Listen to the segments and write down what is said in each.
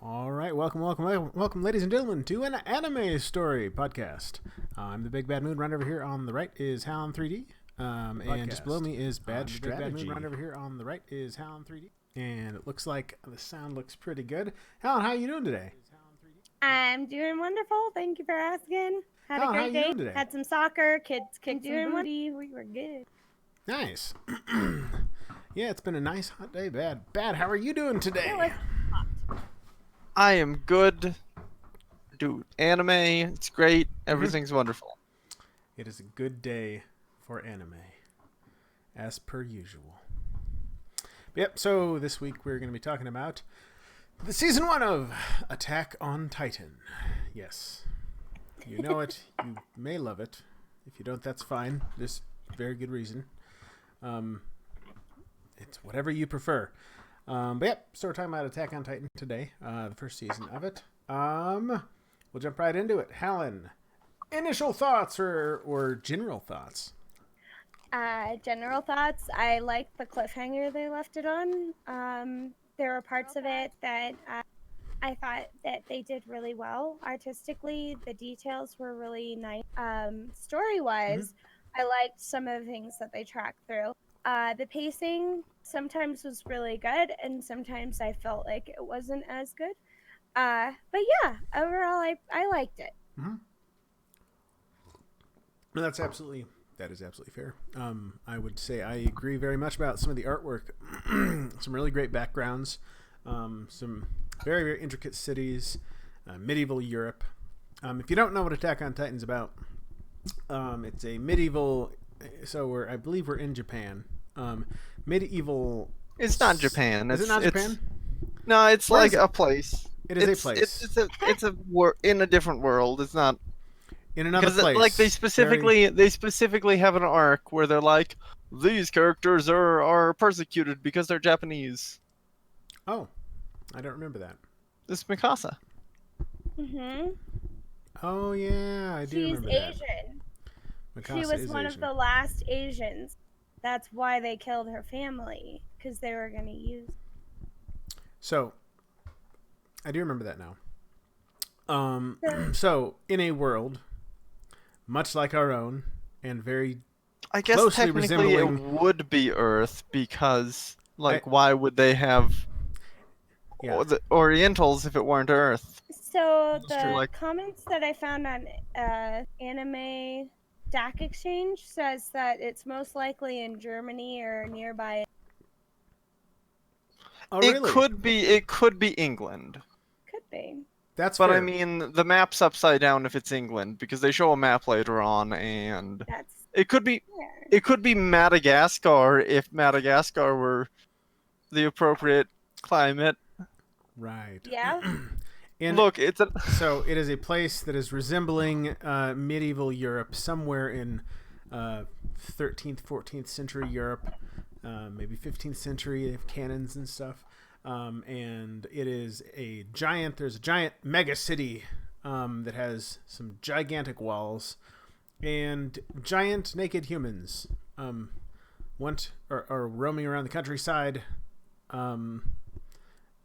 All right, welcome, ladies and gentlemen, to an anime story podcast. I'm the Big Bad Moon. Right over here on the right is Hound 3D, and just below me is Bad Strategy. Big Bad Moon. Right over here on the right is Hound 3D, and it looks like the sound looks pretty good. Hound, how are you doing today? I'm doing wonderful. Thank you for asking. Had a great day. Had some soccer. Kids kicked some booty. We were good. Nice. Yeah, it's been a nice hot day. Bad. How are you doing today? It was hot. I am good. Dude, anime, it's great. Everything's wonderful. It is a good day for anime, as per usual. Yep, so this week we're going to be talking about the season 1 of Attack on Titan. Yes. You know it. You may love it. If you don't, that's fine. There's very good reason. It's whatever you prefer. But yep, so we're talking about Attack on Titan today, the first season of it. We'll jump right into it. Helen, initial thoughts or general thoughts? General thoughts. I liked the cliffhanger they left it on. There were parts of it that I thought that they did really well. Artistically, the details were really nice. Story-wise, I liked some of the things that they tracked through. The pacing sometimes was really good, and sometimes I felt like it wasn't as good. But yeah, overall, I liked it. Mm-hmm. No, that is absolutely fair. I would say I agree very much about some of the artwork. Some really great backgrounds. Some very, very intricate cities. Medieval Europe. If you don't know what Attack on Titan's about, it's a medieval... So I believe we're in Japan. Medieval... It's not Japan. Is it not Japan? No, it's like a place. It is a place. It's in a different world. It's not... In another place. Like they specifically have an arc where they're like, these characters are persecuted because they're Japanese. Oh, I don't remember that. This is Mikasa. Oh yeah, I do remember that. She's Asian. Mikasa she was one of the last Asians. That's why they killed her family, because they were going to use. So, I do remember that now. So in a world much like our own, and very I guess closely technically it would be Earth, because why would they have the Orientals if it weren't Earth? So the comments that I found on Anime Stack Exchange says that it's most likely in Germany or nearby. Oh, really? It could be England. Could be. That's but fair. I mean, the map's upside down if it's England, because they show a map later on, and it could be Madagascar if Madagascar were the appropriate climate. Right. Yeah. Look, so it is a place that is resembling medieval Europe, somewhere in 13th, 14th century Europe, maybe 15th century cannons and stuff. And it is there's a giant mega city that has some gigantic walls and giant naked humans are roaming around the countryside.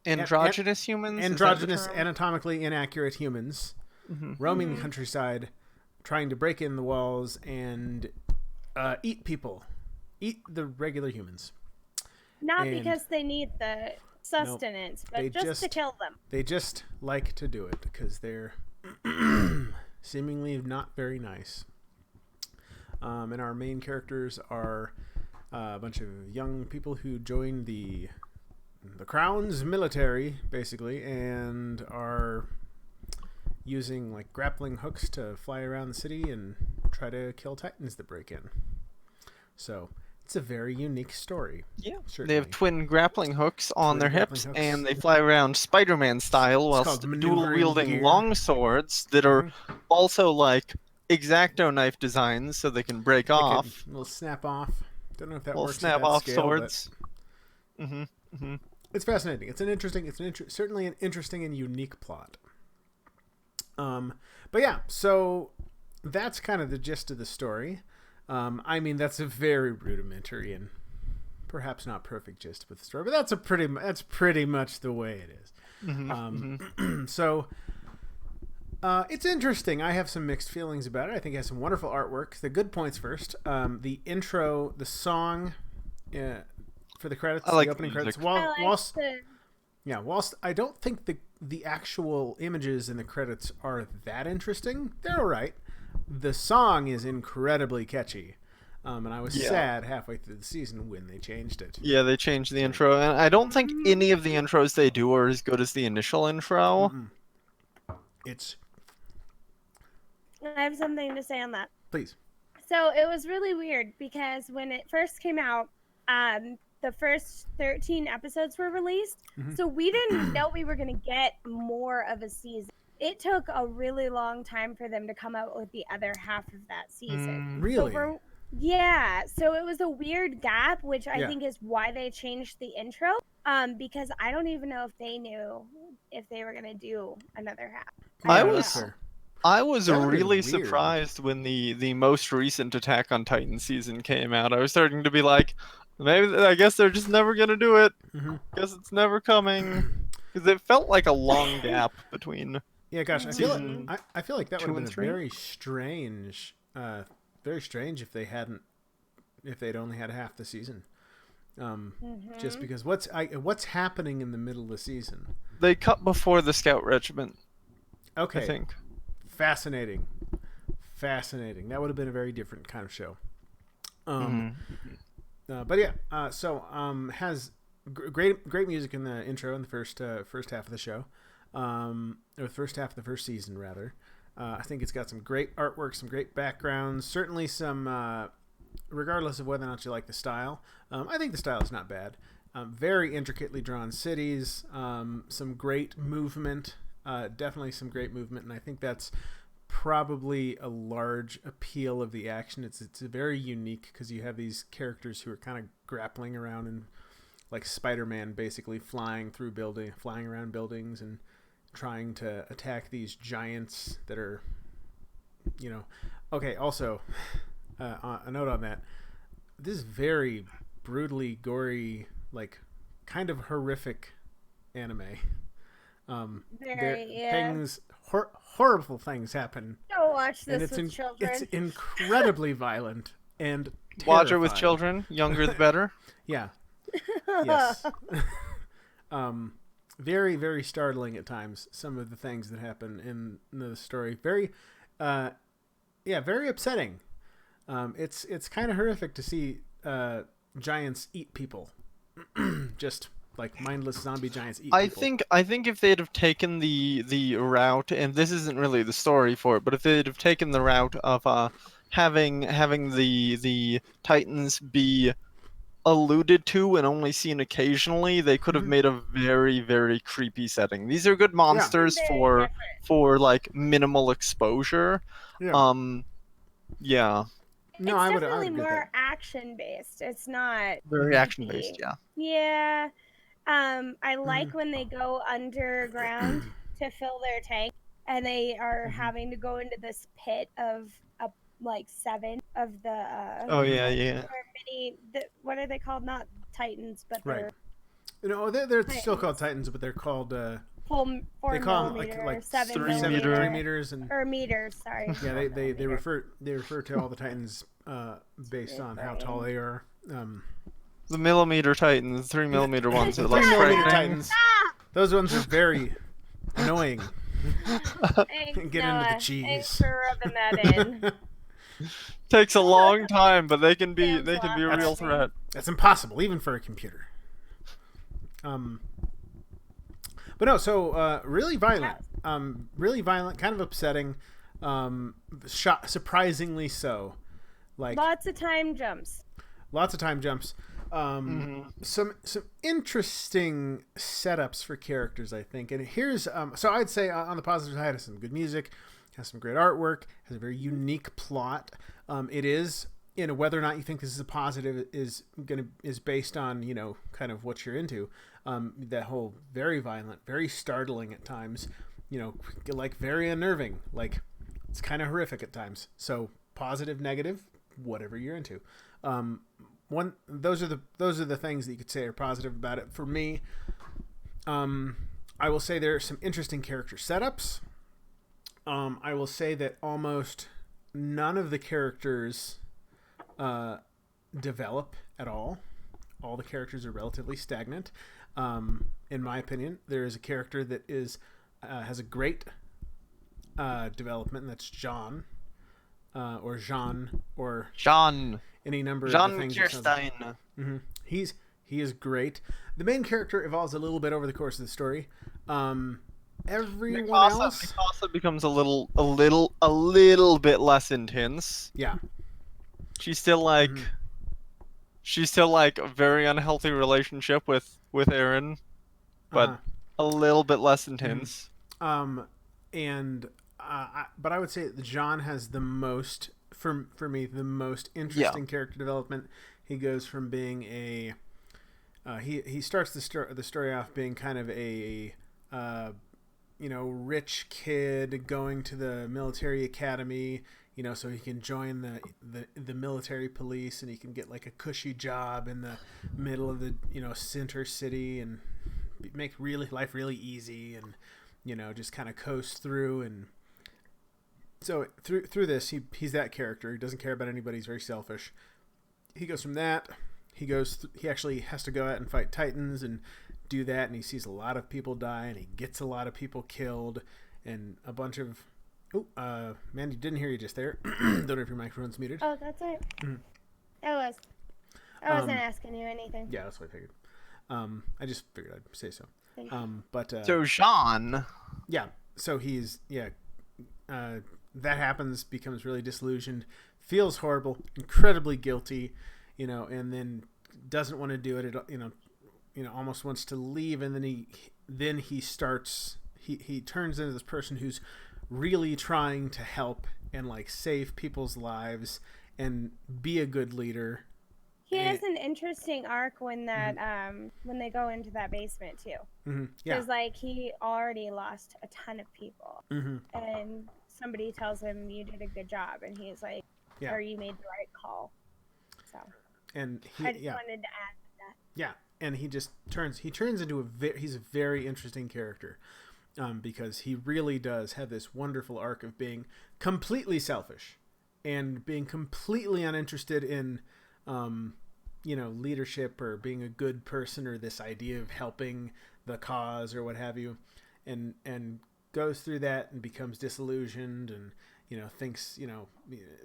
Androgynous humans? Androgynous, anatomically inaccurate humans roaming the countryside, trying to break in the walls and eat people. Eat the regular humans. Not because they need the sustenance, but just to kill them. They just like to do it because they're seemingly not very nice. And our main characters are a bunch of young people who joined the Crown's military, basically, and are using grappling hooks to fly around the city and try to kill Titans that break in. So it's a very unique story. Yeah, certainly. They have twin grappling hooks on their hips, and they fly around Spider-Man style whilst dual-wielding long swords that are also X-Acto knife designs, so they can break off. Will snap off. Don't know if that works. Snap off swords. It's fascinating. Certainly an interesting and unique plot. But yeah, so that's kind of the gist of the story. I mean, that's a very rudimentary and perhaps not perfect gist of the story, but that's pretty much the way it is. So it's interesting. I have some mixed feelings about it. I think it has some wonderful artwork. The good points first. The intro, the song for the credits, I like the opening the credits. music. Whilst I don't think the actual images in the credits are that interesting, they're all right. The song is incredibly catchy. And I was sad halfway through the season when they changed it. Yeah, they changed the intro, and I don't think any of the intros they do are as good as the initial intro. It's... I have something to say on that. Please. So it was really weird because when it first came out, the first 13 episodes were released. So we didn't know we were going to get more of a season. It took a really long time for them to come out with the other half of that season. Really? So it was a weird gap, which I think is why they changed the intro. Because I don't even know if they knew if they were going to do another half. I was really surprised when the most recent Attack on Titan season came out. I was starting to be like, I guess they're just never gonna do it. Guess it's never coming, because it felt like a long gap between. Yeah, gosh, I feel like that would have been very strange if they'd only had half the season. Just because what's happening in the middle of the season? They cut before the Scout Regiment. Okay, I think. Fascinating. That would have been a very different kind of show. But yeah, so has great music in the intro in the first half of the show, or the first half of the first season rather. I think it's got some great artwork, some great backgrounds, certainly some, regardless of whether or not you like the style. I think the style is not bad. Very intricately drawn cities, some great movement, definitely some great movement, and I think that's probably a large appeal of the action. It's very unique because you have these characters who are kind of grappling around and like Spider-Man, basically flying around buildings and trying to attack these giants that are, okay. Also, a note on that: this is very brutally gory, like kind of horrific anime. Horrible things happen. Don't watch this with children. It's incredibly violent and terrifying. Watch it with children. Younger the better. Yeah. Yes. Very, very startling at times. Some of the things that happen in the story. Very, very upsetting. It's kind of horrific to see giants eat people. Just like mindless zombie giants eat people. I think if they'd have taken the route, and this isn't really the story for it, but if they'd have taken the route of having the Titans be alluded to and only seen occasionally, they could have made a very, very creepy setting. These are good monsters for like minimal exposure. Yeah. No, it's definitely more action based. It's not very action based. Yeah. I like when they go underground to fill their tank, and they are having to go into this pit of like 7 of the. What are they called? Not Titans, but they're. They're still called Titans, but they're called. 4 they call millimeter, them like 7 3 meters and meters. Sorry. Yeah, they refer to all the Titans based on how tall they are. The millimeter Titans, 3 millimeter ones are like 3 millimeter Titans. Those ones are very annoying. Get into the cheese. Thanks for rubbing that in. Takes a long time, but they can be a real threat. That's impossible, even for a computer. But no, so really violent, kind of upsetting. Surprisingly so. Like lots of time jumps. Some interesting setups for characters, I think. And here's so I'd say on the positive side, has some good music, has some great artwork, has a very unique plot. It is, whether or not you think this is a positive is based on kind of what you're into. That whole very violent, very startling at times, like very unnerving, like it's kind of horrific at times. So positive, negative, whatever you're into. Those are the things that you could say are positive about it. For me, I will say there are some interesting character setups. I will say that almost none of the characters develop at all. All the characters are relatively stagnant. In my opinion, there is a character that has a great development, and that's John, or Jean, or Jean. Any number Jean of things. Kirstein. Mm-hmm. He is great. The main character evolves a little bit over the course of the story. Everyone else, Mikasa becomes a little bit less intense. Yeah. She's still like a very unhealthy relationship with Eren, but a little bit less intense. But I would say that John has the most, for me, the most interesting character development. He goes from being he starts the story off being kind of a rich kid going to the military academy, so he can join the military police, and he can get like a cushy job in the middle of the center city and make life really easy, and just kind of coast through. And so through this, he's that character. He doesn't care about anybody. He's very selfish. He goes from that. He actually has to go out and fight Titans and do that, and he sees a lot of people die, and he gets a lot of people killed, and a bunch of Mandy, didn't hear you just there. Don't know if your microphone's muted. Oh, that's it. I wasn't asking you anything. Yeah, that's what I figured. I just figured I'd say so. So Jean. Yeah. So he's that happens, becomes really disillusioned, feels horrible, incredibly guilty, and then doesn't want to do it. Almost wants to leave, and then he starts. He turns into this person who's really trying to help and like save people's lives and be a good leader. He has an interesting arc when when they go into that basement too. Mm-hmm. Yeah. Because like he already lost a ton of people, and somebody tells him you did a good job, and he's like, or you made the right call. So. And I just wanted to add that. Yeah, and he turns into he's a very interesting character. Because he really does have this wonderful arc of being completely selfish and being completely uninterested in, leadership or being a good person or this idea of helping the cause or what have you, and goes through that and becomes disillusioned and, thinks,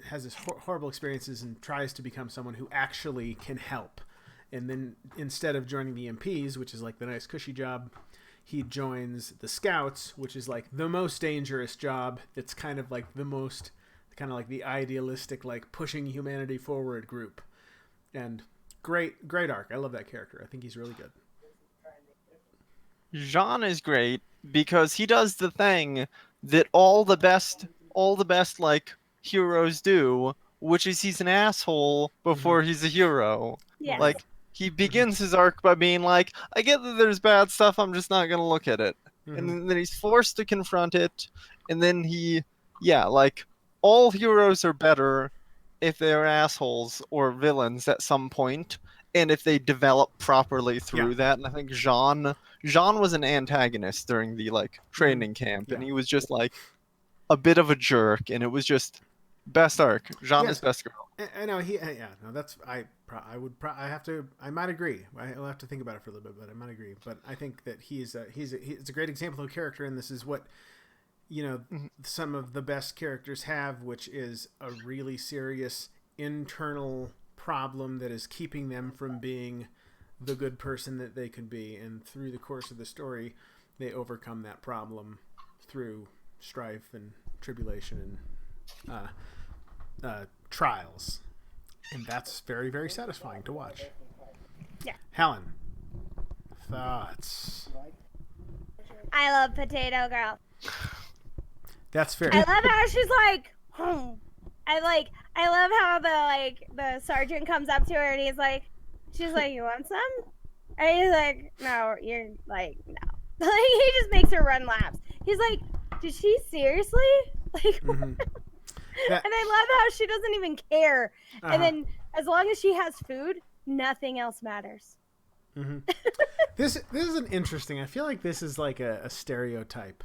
has this horrible experiences and tries to become someone who actually can help. And then instead of joining the MPs, which is like the nice cushy job, he joins the Scouts, which is like the most dangerous job. It's kind of like the idealistic, like pushing humanity forward group. And great arc. I love that character. I think he's really good. Jean is great because he does the thing that all the best like heroes do, which is he's an asshole before he's a hero. Yeah. Like, he begins his arc by being like, I get that there's bad stuff, I'm just not going to look at it. And then he's forced to confront it, and then all heroes are better if they're assholes or villains at some point, and if they develop properly through that. And I think Jean was an antagonist during the, training camp, and he was just, a bit of a jerk, and it was just best arc. Jean is best girl. I know I might agree. I'll have to think about it for a little bit, but I might agree. But I think that he's a great example of a character, and this is what some of the best characters have, which is a really serious internal problem that is keeping them from being the good person that they could be. And through the course of the story, they overcome that problem through strife and tribulation and trials, and that's very, very satisfying to watch. Yeah. Helen, thoughts? I love Potato Girl. That's fair. I love how she's like, I love how the sergeant comes up to her and she's like, you want some? And he's like, no, you're like, no. He just makes her run laps. He's like, did she seriously? And I love how she doesn't even care. And then as long as she has food, nothing else matters. Mm-hmm. This is an interesting. I feel like this is like a stereotype.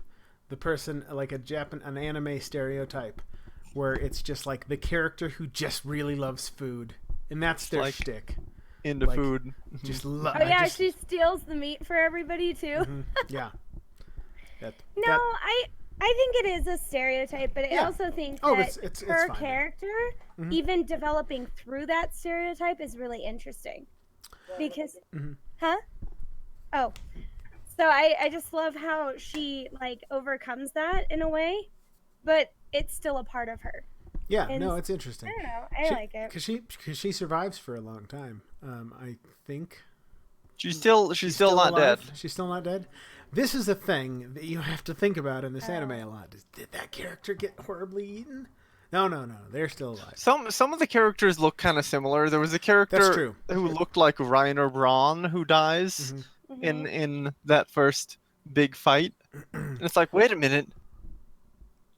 The person like an anime stereotype, where it's just like the character who just really loves food, and that's their like shtick. Into Like, food. Just Oh yeah, she steals the meat for everybody too. Mm-hmm. Yeah. I think it is a stereotype, but I also think that it's her fine, character, even developing through that stereotype, is really interesting. Because, Oh, so I just love how she like overcomes that in a way, but it's still a part of her. Yeah, And no, it's interesting. I don't know. I like it because she survives for a long time. I think She's still not alive. dead. She's still not dead. This is a thing that you have to think about in this anime a lot. Did that character get horribly eaten? No. They're still alive. Some of the characters look kind of similar. There was a character who looked like Reiner Braun who dies in that first big fight. And it's like, wait a minute.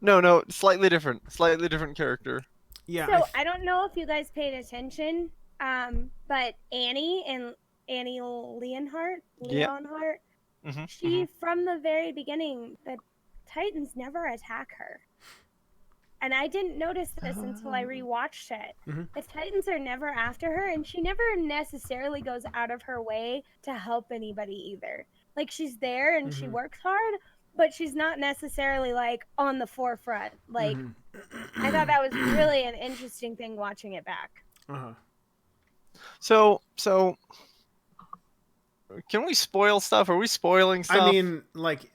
No, slightly different character. Yeah. So I don't know if you guys paid attention, but Annie Leonhardt, she from the very beginning, the Titans never attack her. And I didn't notice this until I rewatched it. The Titans are never after her, and she never necessarily goes out of her way to help anybody either. Like, she's there and she works hard, but she's not necessarily like on the forefront. Like, I thought that was really an interesting thing watching it back. So can we spoil stuff? Are we spoiling stuff? I mean, like,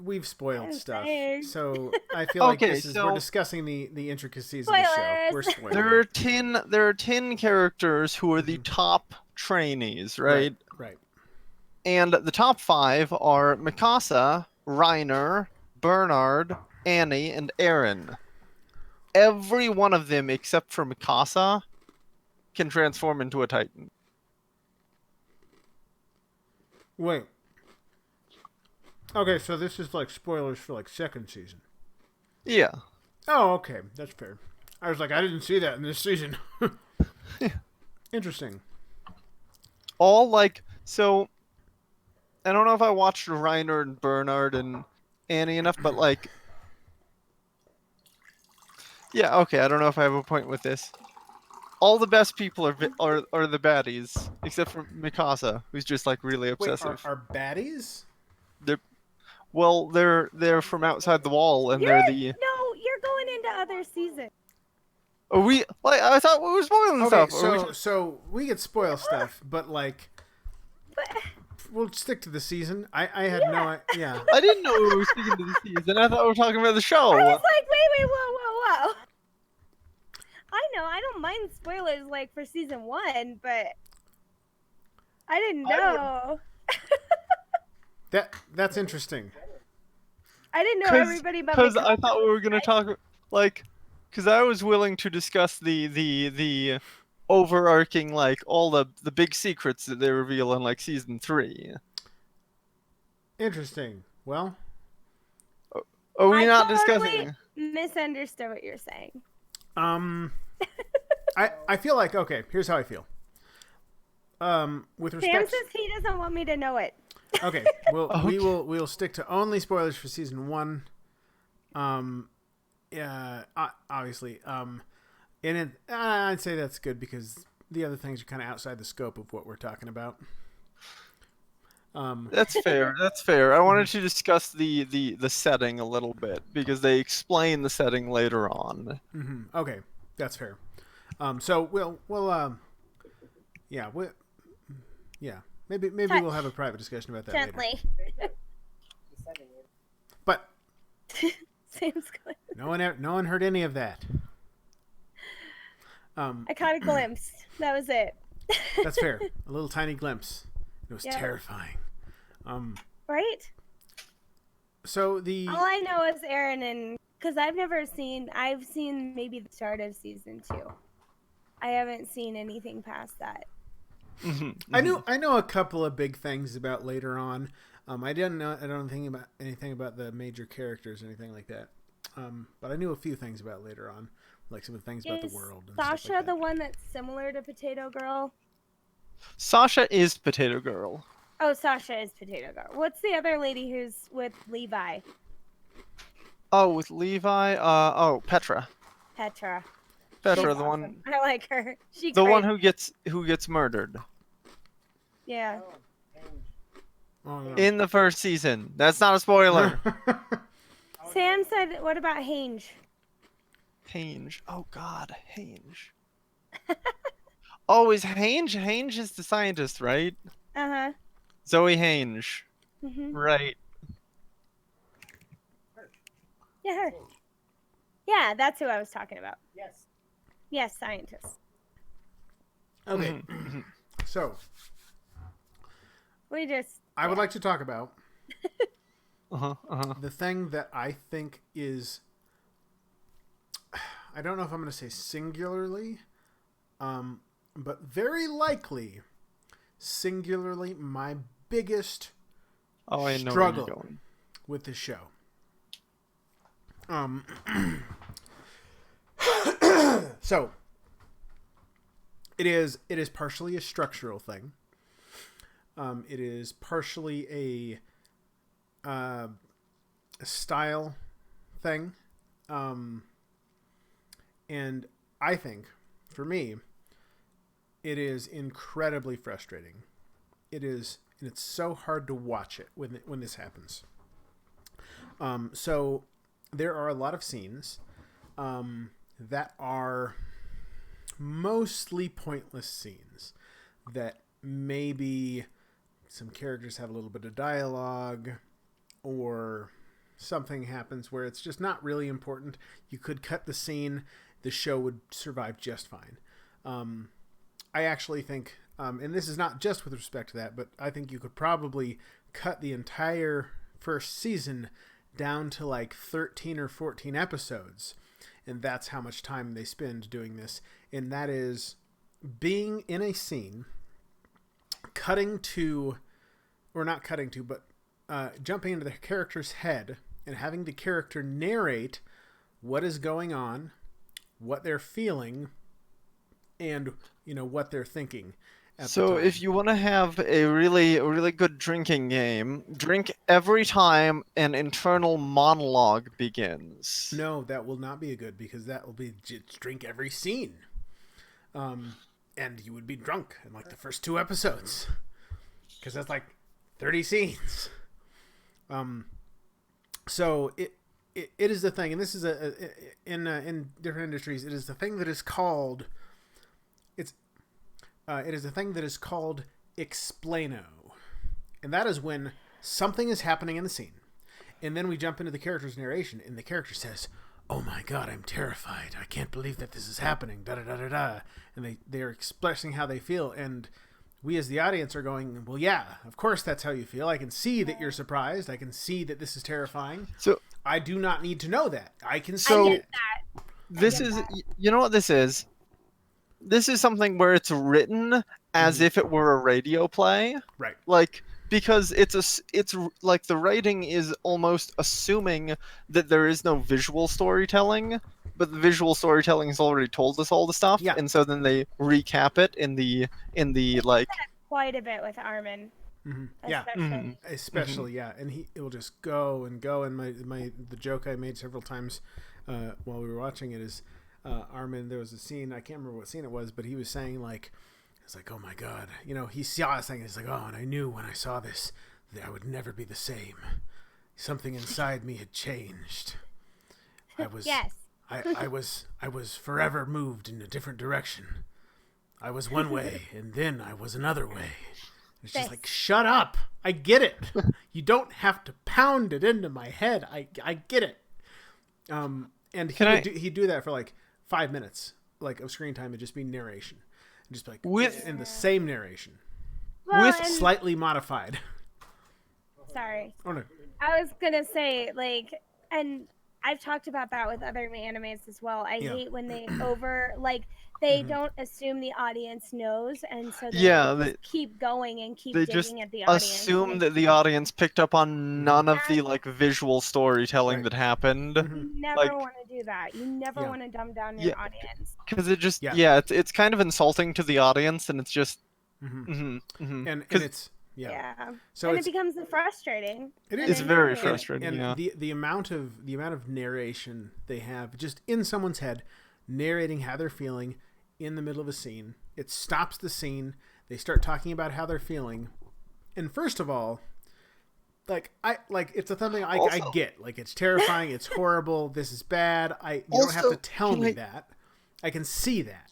we've spoiled stuff, so I feel like we're discussing the intricacies of the show. We're spoiling. There are 10 characters who are the top trainees, right? Right. And the top 5 are Mikasa, Reiner, Bernard, Annie, and Eren. Every one of them, except for Mikasa, can transform into a Titan. Wait. Okay, so this is like spoilers for like second season. Yeah. Oh, okay, that's fair. I was like, I didn't see that in this season. Interesting. All like so. I don't know if I watched Reiner and Bernard and Annie enough, but like, yeah, okay. I don't know if I have a point with this. All the best people are the baddies, except for Mikasa, who's just like really obsessive. Wait, are baddies? They're from outside the wall, and No, you're going into other seasons. Are we? Like, I thought we were spoiling stuff. So we could spoil stuff, but like, we'll stick to the season. I had no idea. I didn't know we were sticking to the season. I thought we were talking about the show. I was like, wait, whoa. I know, I don't mind spoilers like for season 1, but I didn't know. That's interesting. I didn't know everybody but because I thought we were gonna talk like, because I was willing to discuss the overarching like all the big secrets that they reveal in like season 3. Interesting. Well, are we not totally discussing? Misunderstood what you're saying. I feel like, okay, here's how I feel. With respect, Sam says he doesn't want me to know it. Okay, we will stick to only spoilers for season 1. Obviously, and I'd say that's good because the other things are kind of outside the scope of what we're talking about. That's fair. That's fair. I wanted to discuss the setting a little bit because they explain the setting later on. Okay, that's fair. So maybe we'll have a private discussion about that Gently. later. But Sam's going. no one heard any of that. I caught a glimpse. That was it. That's fair. A little tiny glimpse. It was terrifying. Right? So all I know is Eren, and because I've seen maybe the start of season 2. I haven't seen anything past that. I know a couple of big things about later on. I don't think about anything about the major characters or anything like that. But I knew a few things about later on, like some of the things about the world. And Sasha stuff like that. the one that's similar to Potato Girl? Sasha is Potato Girl. Oh, Sasha is Potato Girl. What's the other lady who's with Levi? Oh, with Levi. Petra. Petra. Petra, She's the awesome. one. I like her. She's The great. one who gets murdered Yeah. Oh, no. in the first season. That's not a spoiler. Sam said, "What about Hange?" Hange. Oh God, Hange. Oh, is Hange? Hange is the scientist, right? Uh-huh. Zoe Hange. Mhm. Right. Yeah, her. Yeah, that's who I was talking about. Yes, scientists. Okay, so We just. I would like to talk about Uh-huh. the thing that I think is, I don't know if I'm going to say singularly, but very likely singularly my biggest Oh, I know struggle where you're going. with this show. So it is partially a structural thing. It is partially a style thing. And I think, for me, it is incredibly frustrating. It is, and it's so hard to watch it when this happens. So there are a lot of scenes that are mostly pointless scenes that maybe some characters have a little bit of dialogue or something happens where it's just not really important. You could cut the scene, the show would survive just fine. I actually think, and this is not just with respect to that, but I think you could probably cut the entire first season down to like 13 or 14 episodes. And that's how much time they spend doing this. And that is being in a scene, cutting to, or not cutting to, but jumping into the character's head and having the character narrate what is going on, what they're feeling, and, you know, what they're thinking. So if you want to have a really good drinking game, drink every time an internal monologue begins. No, that will not be a good, because that will be just drink every scene. And you would be drunk in like the first 2 episodes. Because that's like 30 scenes. So it is the thing, and this is in different industries, it is the thing that is called it is a thing that is called explaino. And that is when something is happening in the scene. And then we jump into the character's narration, and the character says, "Oh my God, I'm terrified. I can't believe that this is happening. Da da da da da." And they're expressing how they feel. And we as the audience are going, "Well, yeah, of course that's how you feel. I can see that you're surprised. I can see that this is terrifying. So I do not need to know that. I can see So- it." this is, you know what this is? This is something where it's written as if it were a radio play. Right. Like, because it's like the writing is almost assuming that there is no visual storytelling, but the visual storytelling has already told us all the stuff, Yeah. and so then they recap it in the like. Quite a bit with Armin. Yeah. Especially. Especially, yeah, and it will just go and go. And the joke I made several times while we were watching it is Armin. There was a scene, I can't remember what scene it was, but he was saying like, it's like, "Oh my God," you know, he saw us saying, he's like, "Oh, and I knew when I saw this that I would never be the same. Something inside me had changed. I was Yes. I was forever moved in a different direction. I was one way, and then I was another way." It's just like, shut up. I get it. You don't have to pound it into my head. I get it. And he'd do that for like 5 minutes, like of screen time. It'd just be narration, and just be like in the same narration, Well, with and- slightly modified. Sorry. Oh no. I was gonna say, like, and I've talked about that with other animes as well. I hate when they they don't assume the audience knows, and so they just keep going and keep They digging just at the audience. assume that the audience picked up on none of the like visual storytelling that happened. You never like- want to do that. You never Yeah. want to dumb down your audience. Because it just Yeah. it's kind of insulting to the audience, and it's just And it's So and it becomes frustrating. It's very frustrating. And the amount of narration they have just in someone's head, narrating how they're feeling in the middle of a scene. It stops the scene. They start talking about how they're feeling, and first of all, it's something I get. Like, it's terrifying. It's horrible. This is bad. You don't have to tell me that. I can see that.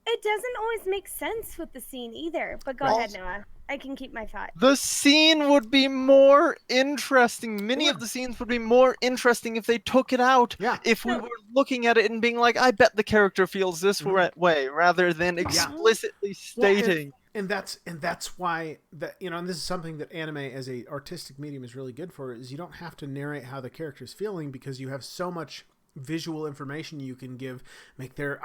It doesn't always make sense with the scene either. But go ahead, Noah. I can keep my thought. The scene would be more interesting. Many of the scenes would be more interesting if they took it out. Yeah. If we were looking at it and being like, I bet the character feels this way, rather than explicitly stating. And that's why and this is something that anime as a artistic medium is really good for, is you don't have to narrate how the character's feeling, because you have so much visual information you can give. Make their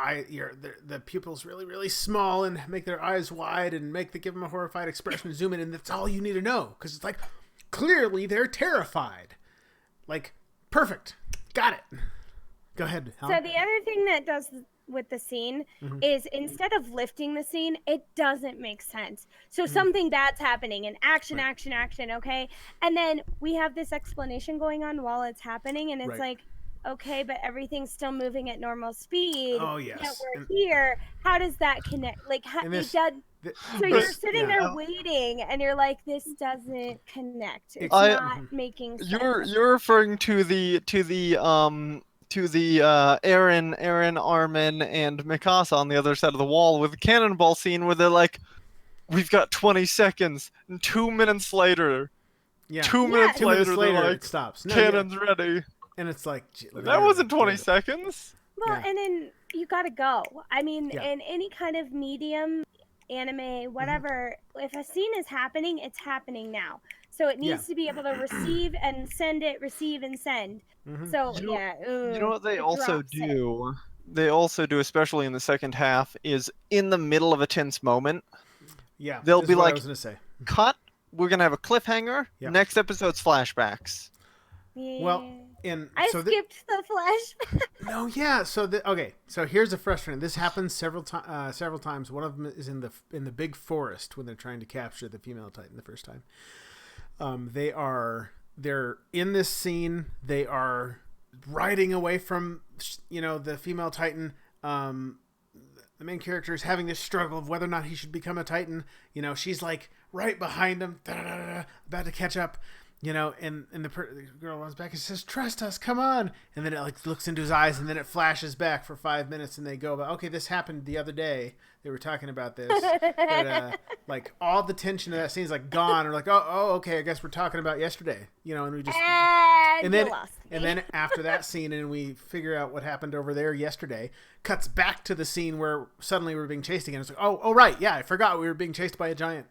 the pupils really, really small, and make their eyes wide, and give them a horrified expression, zoom in, and that's all you need to know, because it's like, clearly they're terrified. Like, perfect, got it. Go ahead, Helen. So the other thing that does with the scene is, instead of lifting the scene, it doesn't make sense. So something bad's happening, and action, okay, and then we have this explanation going on while it's happening, and it's like, okay, but everything's still moving at normal speed. Oh, yes. Yet we're here. How does that connect? Like, so you're sitting there waiting, and you're like, this doesn't connect. It's not making sense. You're referring to the Eren, Armin, and Mikasa on the other side of the wall with the cannonball scene, where they're like, we've got 20 seconds, and 2 minutes later, 2 minutes later, they're like, it stops. Cannon's ready. And it's like, that wasn't 20 seconds. Well, and then you gotta go. I mean, in any kind of medium, anime, whatever, if a scene is happening, it's happening now. So it needs to be able to receive and send it, receive and send. So, you know what they also do? They also do, especially in the second half, is in the middle of a tense moment. Yeah, they'll be like, I was gonna say, cut, we're going to have a cliffhanger, next episode's flashbacks. Yeah. Well, I skipped the flashback. No, yeah. So here's the frustrating. This happens several times. One of them is in the big forest when they're trying to capture the female Titan the first time. They're in this scene. They are riding away from the female Titan. The main character is having this struggle of whether or not he should become a Titan. She's like right behind him, about to catch up. And the girl runs back and says, "Trust us, come on!" And then it looks into his eyes, and then it flashes back for 5 minutes, and they go about, okay, this happened the other day. They were talking about this. But, all the tension of that scene is gone. Or oh, okay, I guess we're talking about yesterday. And we just and then after that scene, and we figure out what happened over there yesterday. Cuts back to the scene where suddenly we're being chased again. It's like, oh right, yeah, I forgot we were being chased by a giant.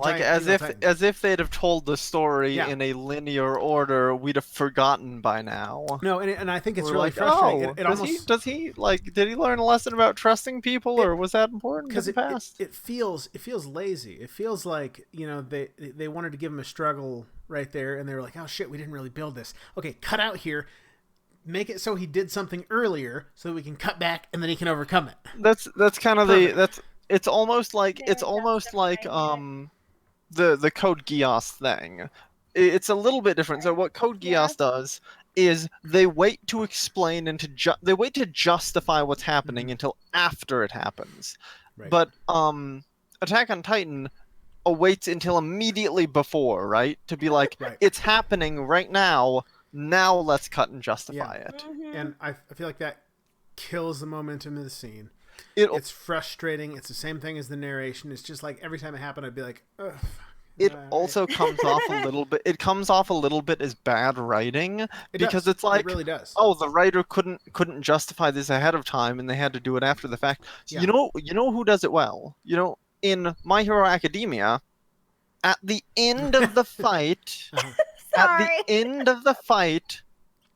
As if they'd have told the story in a linear order, we'd have forgotten by now. No, and I think it's really frustrating. Did he learn a lesson about trusting people, or was that important in the past? It feels lazy. It feels like they wanted to give him a struggle right there, and they were like, oh shit, we didn't really build this. Okay, cut out here. Make it so he did something earlier, so that we can cut back, and then he can overcome it. That's kind of it's almost like the Code Geass thing. It's a little bit different. So what Code Geass does is they wait to explain and they wait to justify what's happening until after it happens. Right. But Attack on Titan awaits until immediately before, right? To be like, it's happening right now. Now let's cut and justify it. And I feel like that kills the momentum of the scene. It's frustrating. It's the same thing as the narration. It's just like every time it happened, I'd be like, ugh. It also comes off a little bit. It comes off a little bit as bad writing because it's like, it really does. Oh, the writer couldn't justify this ahead of time, and they had to do it after the fact. So you know who does it well? In My Hero Academia, at the end of the fight,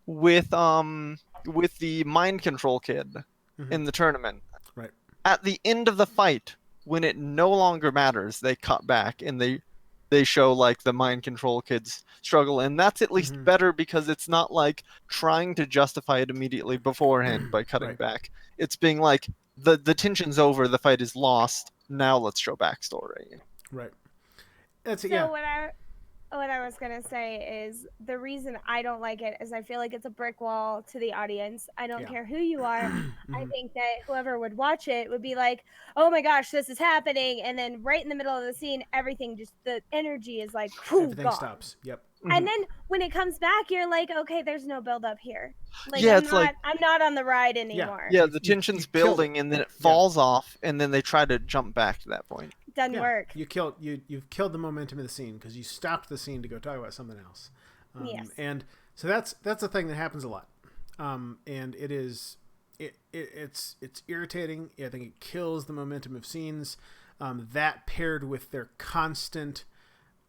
with the mind control kid in the tournament. Right. At the end of the fight, when it no longer matters, they cut back and they show the mind control kid's struggle, and that's at least better because it's not trying to justify it immediately beforehand by cutting back. It's being like, the tension's over, the fight is lost. Now let's show backstory. Right. That's it. So Yeah. what I was gonna say is the reason I don't like it is I feel like it's a brick wall to the audience. I don't Yeah. care who you are. I Mhm. think that whoever would watch it would be like, "Oh my gosh, this is happening!" And then right in the middle of the scene, everything just the energy is like, whew, Everything gone. stops. Yep. And then when it comes back, you're like, "Okay, there's no build up here. Like Yeah, I'm it's not like- I'm not on the ride anymore. Yeah, the tension's killed building, it. and then it falls off, and then they try to jump back to that point. Doesn't Yeah. work." You've killed the momentum of the scene because you stopped the scene to go talk about something else. Yes. And so that's a thing that happens a lot. And it's irritating. I think it kills the momentum of scenes. That paired with their constant,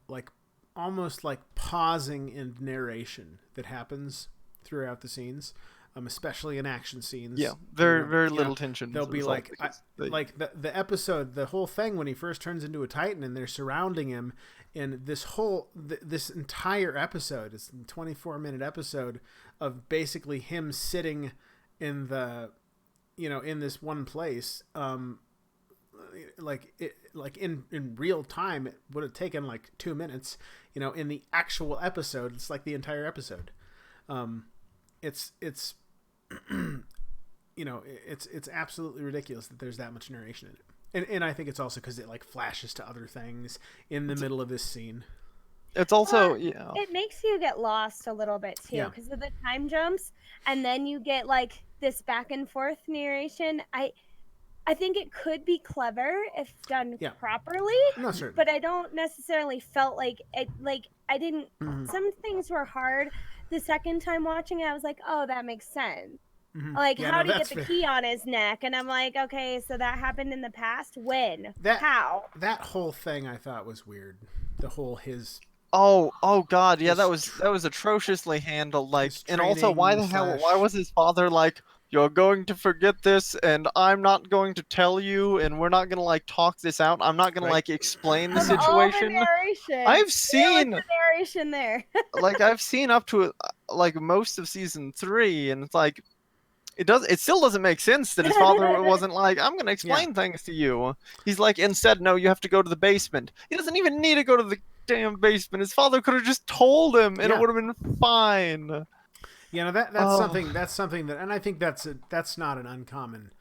like almost like pausing in narration that happens throughout the scenes, especially in action scenes. Yeah, very You know, very you little know, tension. They'll as a be result like, because they- like the episode, the whole thing when he first turns into a Titan and they're surrounding him, and this entire episode, it's a 24-minute episode of basically him sitting in in this one place, like in real time, it would have taken like 2 minutes. In the actual episode, it's like the entire episode. It's it's absolutely ridiculous that there's that much narration in it. And I think it's also because it like flashes to other things in the middle of this scene. It's also Well, it makes you get lost a little bit too Yeah. because of the time jumps, and then you get like this back and forth narration. I think it could be clever if done Yeah. properly, I'm not certain. but I don't necessarily felt like it. Like I didn't. Mhm. Some things were hard. The second time watching it, I was like, "Oh, that makes sense." Mhm. Like, Yeah, how no, did he get that's the fair. key on his neck? And I'm like, okay, so that happened in the past. When? That- How? That whole thing I thought was weird. The whole his oh god, yeah, His that was atrociously handled. Like, his and also, why the training hell? slash- Why was his father like, "You're going to forget this, and I'm not going to tell you, and we're not gonna like talk this out. I'm not gonna Right. like explain the Of all the situation." narration. I've There was seen the narration there. like I've seen up to like most of season 3, and it's like it still doesn't make sense that his father wasn't like, "I'm gonna explain things to you." He's like, instead, "No, you have to go to the basement." He doesn't even need to go to the damn basement. His father could have just told him, and Yeah. it would have been fine. that's Oh. something that, and I think that's not an uncommon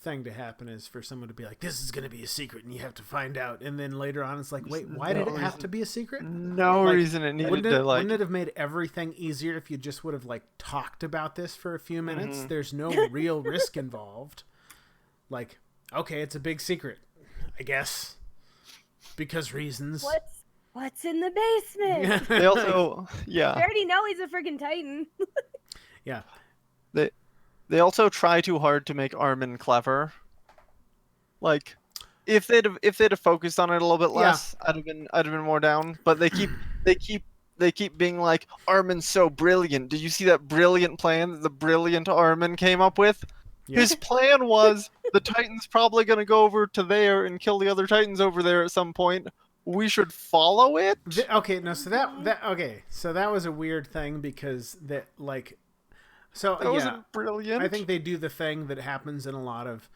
thing to happen, is for someone to be like, this is going to be a secret and you have to find out, and then later on it's like, wait, why did it have to be a secret? No Like, reason it needed Wouldn't to like. wouldn't it have made everything easier if you just would have like talked about this for a few minutes? Mhm. There's no real risk involved. Like, okay, it's a big secret, I guess, because reasons. What's in the basement? They also, yeah, We already know he's a freaking Titan. yeah. they also try too hard to make Armin clever. Like, if they'd have focused on it a little bit less, I'd have been more down. But they keep being like, "Armin's so brilliant. Did you see that brilliant plan that the brilliant Armin came up with?" Yeah. His plan was the Titan's probably gonna go over to there and kill the other Titans over there at some point. We should follow it. Okay, no, so that was a weird thing because that like, so That wasn't brilliant. I think they do the thing that happens in a lot of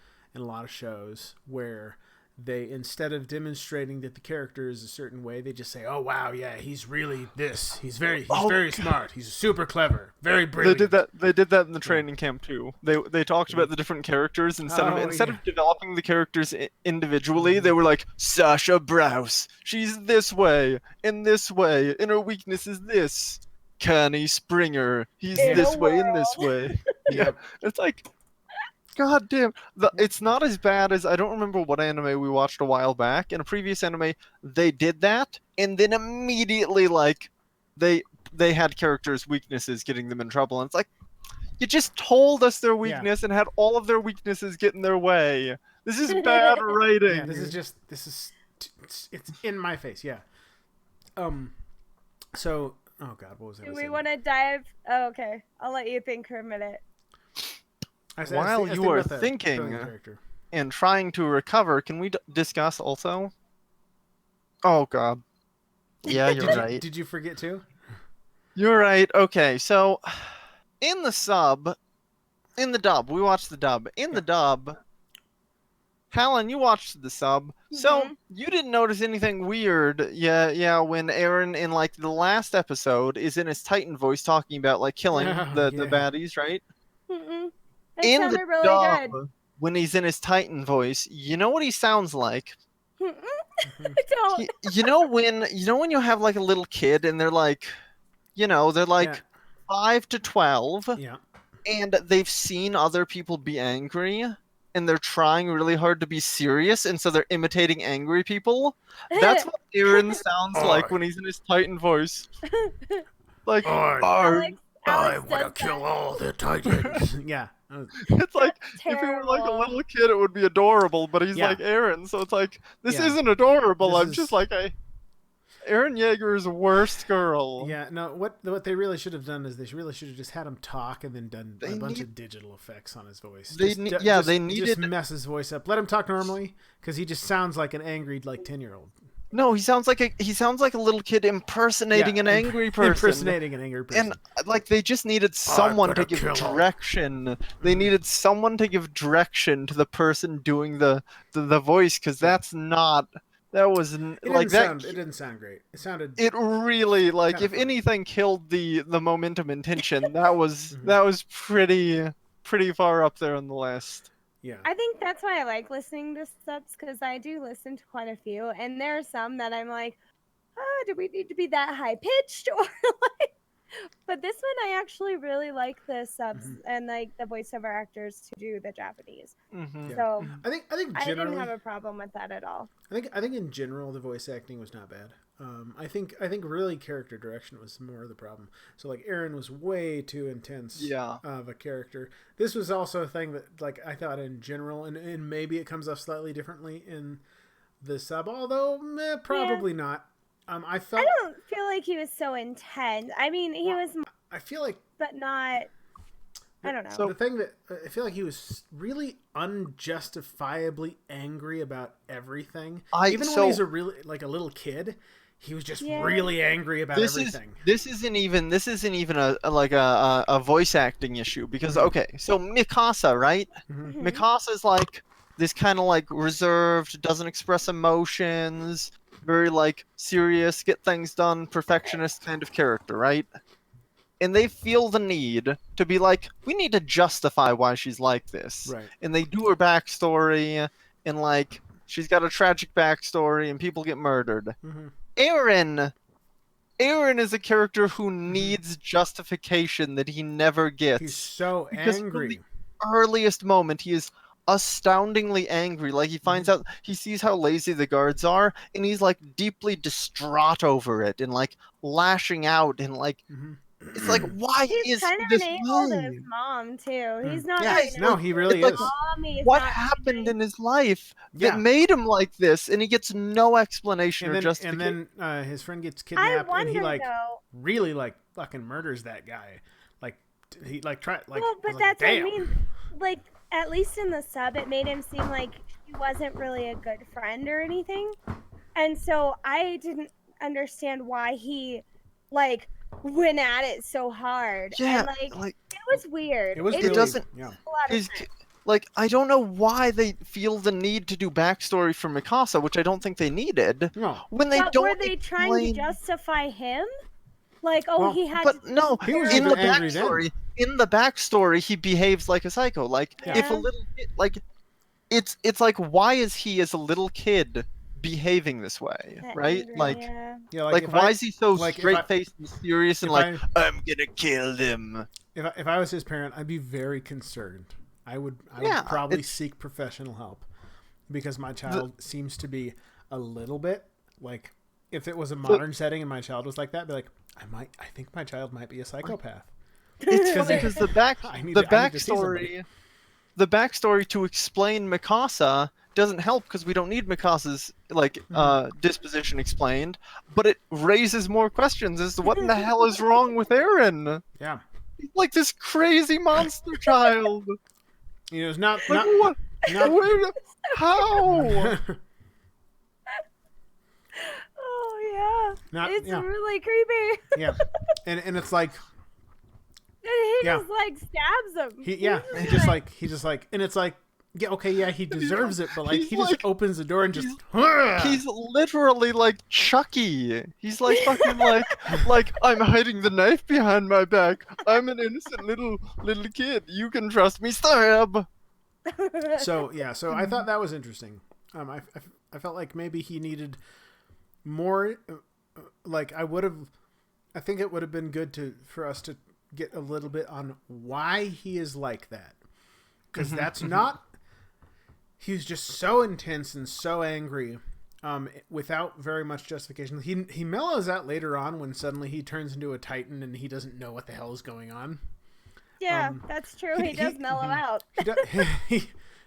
shows where they, instead of demonstrating that the character is a certain way, they just say, "Oh wow, yeah, he's really this. He's very smart. He's super clever, very brilliant." They did that in the training camp too. They talked about the different characters instead of developing the characters individually. They were like, "Sasha Browse, she's this way, and her weakness is this. Connie Springer, he's In this a way and this way." Yeah, it's like, god damn. It's not as bad as, I don't remember what anime we watched a while back. In a previous anime, they did that, and then immediately like they had characters' weaknesses getting them in trouble, and it's like, you just told us their weakness and had all of their weaknesses get in their way. This is bad writing. Yeah, it's in my face. Yeah. So, oh god, what was that? Do we want to dive? Oh, okay. I'll let you think for a minute. While you are thinking and trying to recover, can we discuss also? Oh god. Yeah, you're right. Did you forget too? You're right. Okay, so in the dub, we watched the dub. In the dub, Talon, you watched the sub, so Mhm. you didn't notice anything weird. Yeah, when Aaron in like the last episode is in his Titan voice talking about like killing Oh, the yeah. baddies, right? Mm-mm. It In the sounded really dub, good. when he's in his Titan voice, you know what he sounds like? Mm-mm. Mhm. I don't. You know when you have like a little kid and they're like, they're like Yeah. 5 to 12, Yeah. and they've seen other people be angry, and they're trying really hard to be serious, and so they're imitating angry people. That's what Aaron sounds like when he's in his Titan voice. Like, Alex does that. all the Titans. Yeah. it's like That's if he were like a terrible. little kid, it would be adorable, but he's Yeah. like Aaron, so it's like this Yeah. isn't adorable. This I'm is- just like Aaron Yeager's worst girl. Yeah, no. What they really should have done is they really should have just had him talk and then done a bunch of digital effects on his voice. They needed just mess his voice up. Let him talk normally because he just sounds like an angry 10-year-old. No, he sounds like a little kid impersonating an angry person. Impersonating an angry person. And like they just needed someone to gonna give kill him. direction. They needed someone to give direction to the person doing the voice, because that It didn't sound great. It sounded. it really, like, Kinda if funny. anything killed the momentum and tension, that was Mhm. that was pretty far up there on the list. Yeah. I think that's why I like listening to subs, because I do listen to quite a few, and there are some that I'm like, oh, do we need to be that high pitched or like? But this one, I actually really like the subs and like the voiceover actors to do the Japanese. Mm-hmm. Yeah. So I think I generally. didn't have a problem with that at all. I think in general the voice acting was not bad. I think really character direction was more the problem. So like Aaron was way too intense of a character. This was also a thing that like I thought in general, and maybe it comes off slightly differently in the sub, although probably not. I felt. I don't feel like he was so intense. I mean, he was, I feel like but not. I don't know. So- the thing that I feel like he was really unjustifiably angry about everything. Even when he's a little kid, he was just really angry about everything. This isn't even a voice acting issue, because okay, so Mikasa, right? Mhm. Mikasa's like this kind of like reserved, doesn't express emotions, very like serious, get things done, perfectionist kind of character, right? And they feel the need to be like, we need to justify why she's like this. Right. And they do her backstory, and like she's got a tragic backstory, and people get murdered. Mm-hmm. Aaron is a character who needs justification that he never gets. He's so Because angry. from the earliest moment, he is astoundingly angry. Like he finds out, he sees how lazy the guards are, and he's like deeply distraught over it, and like lashing out, and like it's like, why He's is kind of this an a-hole to way? his mom too. He's not. Yeah, very No, nice he to really his is. mom. He's What not happened nice. in his life Yeah. that made him like this, and he gets no explanation And or then, justification. his friend gets I kidnapped, and wonder he like though. really like fucking murders that guy. Like he like try like. Well, I but was that's like, what I damn. mean. Like, at least in the sub, it made him seem like he wasn't really a good friend or anything. And so I didn't understand why he, like, went at it so hard. Yeah, And, like it was weird. It was It really, doesn't- Yeah. a lot of his, sense. like I don't know why they feel the need to do backstory for Mikasa, which I don't think they needed. No. When they But don't were they trying to explain- justify him? Like, oh, Well, he had But to. no, He was in the even angry then. backstory, he behaves like a psycho. Like if a Yeah. little kid, like it's like, why is he as a little kid behaving this way, that right? angry, Like yeah. Yeah. like if why I, is he so like, if straight faced and serious and if like, I'm gonna kill them? if I was his parent, I'd be very concerned. I would Yeah, probably it's- seek professional help because my child seems to be a little bit like if it was a modern setting and my child was like that, I'd be like, I think my child might be a psychopath. It's funny because the I need to see somebody. backstory to explain Mikasa doesn't help, because we don't need Mikasa's like disposition explained, but it raises more questions as to what in the hell is wrong with Aaron. Yeah. He's like this crazy monster child. You know, it's not Like what? not Where? How? Oh, yeah. not It's yeah. really creepy. Yeah. And it's like And he Yeah. just, like, stabs him. he just like and it's like Yeah, okay, yeah, he deserves it, but like he's he just like- opens the door and just. He's literally like Chucky. He's like fucking like I'm hiding the knife behind my back. I'm an innocent little kid. You can trust me. Stab. So yeah, so I thought that was interesting. I felt like maybe he needed more. Like I think it would have been good for us to get a little bit on why he is like that, because that's not. He's just so intense and so angry, without very much justification. He mellows out later on when suddenly he turns into a Titan and he doesn't know what the hell is going on. Yeah, that's true. He does mellow out.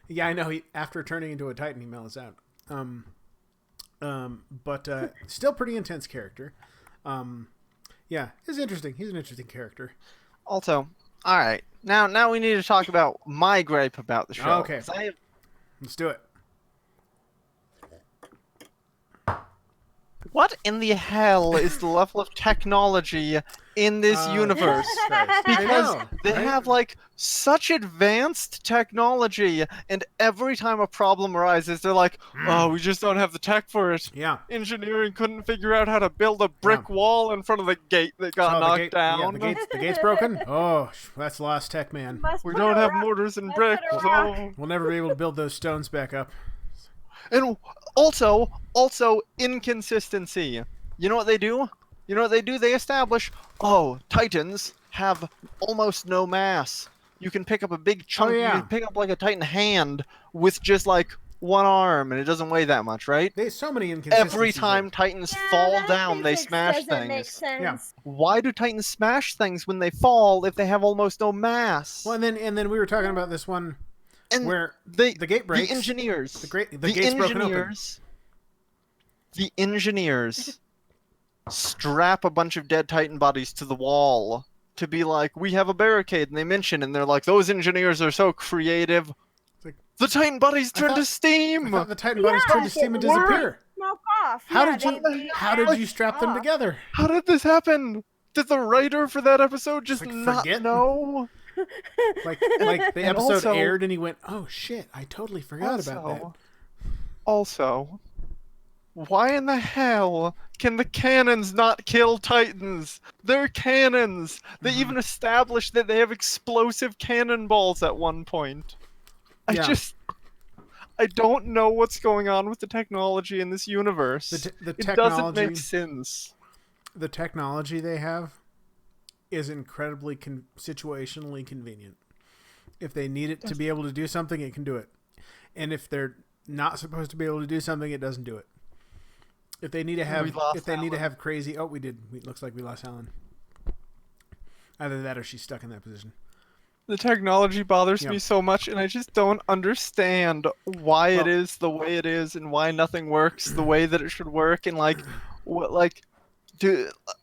Yeah, I know. After turning into a Titan, he mellows out. But still pretty intense character. Yeah, it's interesting. He's an interesting character. Also, all right, now we need to talk about my gripe about the show. Okay. Let's do it. What in the hell is the level of technology in this universe? Christ. Because I know, they right? have like such advanced technology, and every time a problem arises, they're like, "Oh, we just don't have the tech for it." Yeah. Engineering couldn't figure out how to build a brick wall in front of the gate that got So knocked down. Yeah, the gate's broken. Oh, that's lost tech, man. Must We put don't a have rock- mortars and let's put a bricks. rock. Oh. We'll never be able to build those stones back up. And also inconsistency. You know what they do? They establish, Titans have almost no mass. You can pick up a big chunk. yeah. You can pick up like a Titan hand with just like one arm, and it doesn't weigh that much, right? There's so many inconsistencies. Every time Titans Yeah, fall that down, they physics smash doesn't make things. sense. Yeah. Why do Titans smash things when they fall if they have almost no mass? Well, and then we were talking about this one And where the gate breaks. The engineers. The gate's broken open. The engineers strap a bunch of dead Titan bodies to the wall to be like, we have a barricade, and they mention, and they're like, those engineers are so creative. like- The Titan bodies turn to I steam. thought the Titan bodies turned to steam and it worked. disappear. Smoke off. How Yeah, did they you strap them off. together? How did this happen? Did the writer for that episode just Like, not forget? know? Like the And episode also- aired and he went, "Oh shit, I totally forgot about that." Also, why in the hell can the cannons not kill Titans? They're cannons. They even established that they have explosive cannonballs at one point. Yeah. I don't know what's going on with the technology in this universe. The it doesn't technology, make sense. the technology they have is incredibly situationally convenient. If they need it to be able to do something, it can do it. And if they're not supposed to be able to do something, it doesn't do it. If they need to have, Alan. crazy, it looks like we lost Alan. Either that or she's stuck in that position. The technology bothers Yeah. me so much, and I just don't understand why it Well- is the way it is, and why nothing works the way that it should work, and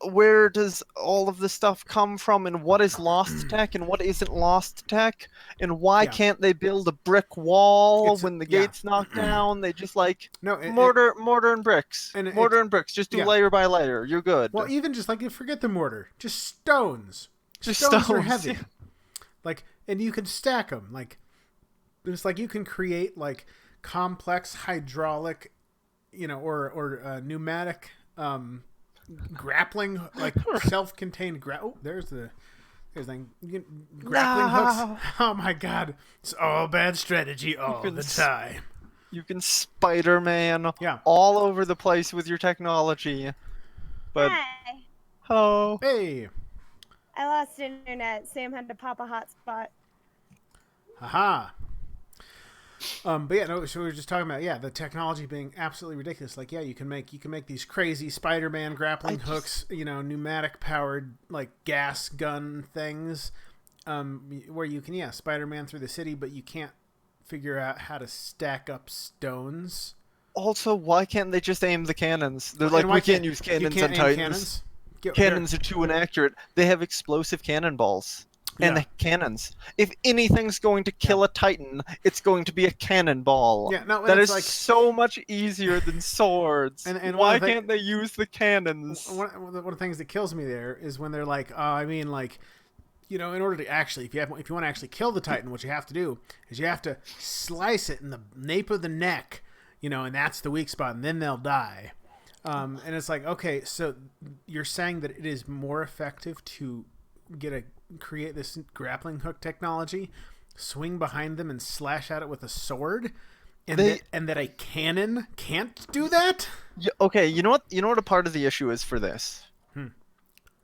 where does all of this stuff come from, and what is lost tech, and what isn't lost tech, and why Yeah. can't they build a brick wall It's- when the yeah. gate's knocked down? They just like No, mortar and bricks, and mortar and bricks. Just do yeah. layer by layer. You're good. Well, even just like forget the mortar, just stones. Just stones are stones, heavy. yeah. Like, and you can stack them. Like, it's like you can create like complex hydraulic, or pneumatic grappling, like self-contained there's the thing. Grappling hooks. Oh my god, it's all bad strategy all can the time. You can Spider-Man Yeah. all over the place with your technology, but Hi. hello. Hey, I lost internet. Sam had to pop a hotspot. haha. But yeah, no. So we were just talking about the technology being absolutely ridiculous. Like, you can make these crazy Spider-Man grappling hooks, pneumatic powered like gas gun things, where you can Spider-Man through the city, but you can't figure out how to stack up stones. Also, why can't they just aim the cannons? They're And like, why we can't use cannons you can't on aim Titans. Cannons? Cannons are too inaccurate. They have explosive cannonballs. And Yeah. the cannons. If anything's going to kill a Titan, it's going to be a cannonball. Yeah, no, that it's is like- so much easier than swords. And one why of the thi- can't they use the cannons? One of the things that kills me there is when they're like, in order to actually, if you want to actually kill the Titan, what you have to do is you have to slice it in the nape of the neck, and that's the weak spot, and then they'll die. And it's like, okay, so you're saying that it is more effective to create this grappling hook technology, swing behind them and slash at it with a sword, and that a cannon can't do that? Okay, you know what a part of the issue is for this?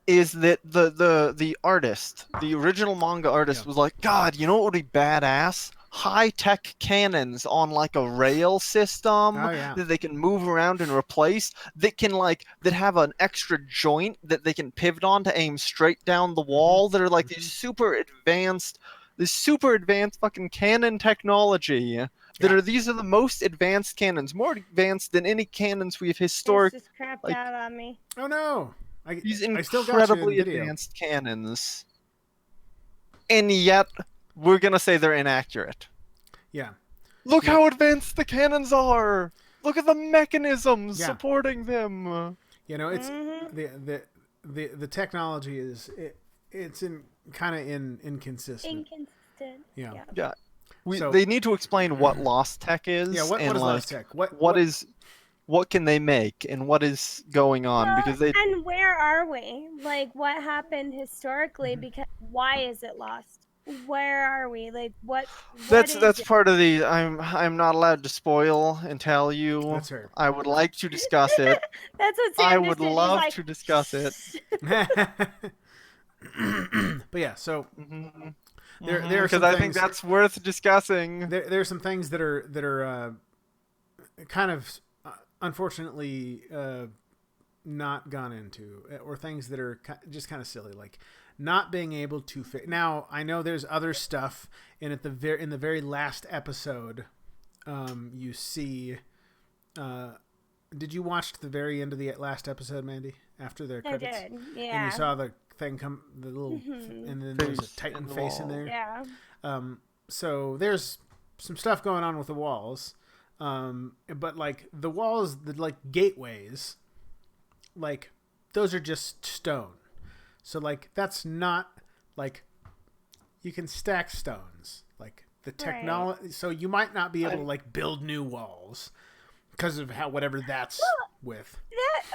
Is that the artist, the original manga artist, was like, God, you know what would be badass? High-tech cannons on like a rail system that they can move around and replace, that have an extra joint that they can pivot on to aim straight down the wall, that are like these super advanced fucking cannon technology. These are the most advanced cannons, more advanced than any cannons we've historically. Just crapped out on me. Oh no! These incredibly advanced cannons, and yet we're gonna say they're inaccurate. Yeah. Look how advanced the cannons are. Look at the mechanisms supporting them. It's the technology is it's inconsistent. Yeah. They need to explain what lost tech is. Yeah. What is lost tech? What can they make, and what is going on? And where are we? Like, what happened historically? Because why is it lost? Where are we? Like, what? That's part of the. I'm not allowed to spoil and tell you. That's right. I would like to discuss it. That's what Sam I just would did. love to discuss it. But yeah, so there are because I think that's worth discussing. There are some things that are kind of unfortunately not gone into, or things that are just kind of silly, like not being able to fit. Now I know there's other stuff in the very last episode. You see, did you watch the very end of the last episode, Mandy? After the credits, I did. Yeah. And you saw the thing come, the little, and then there's a Titan face in there. Yeah. So there's some stuff going on with the walls. But like the walls, the like gateways, like those are just stone. So like that's not like you can stack stones. Like the technology, so you might not be able to like build new walls because of whatever that's with.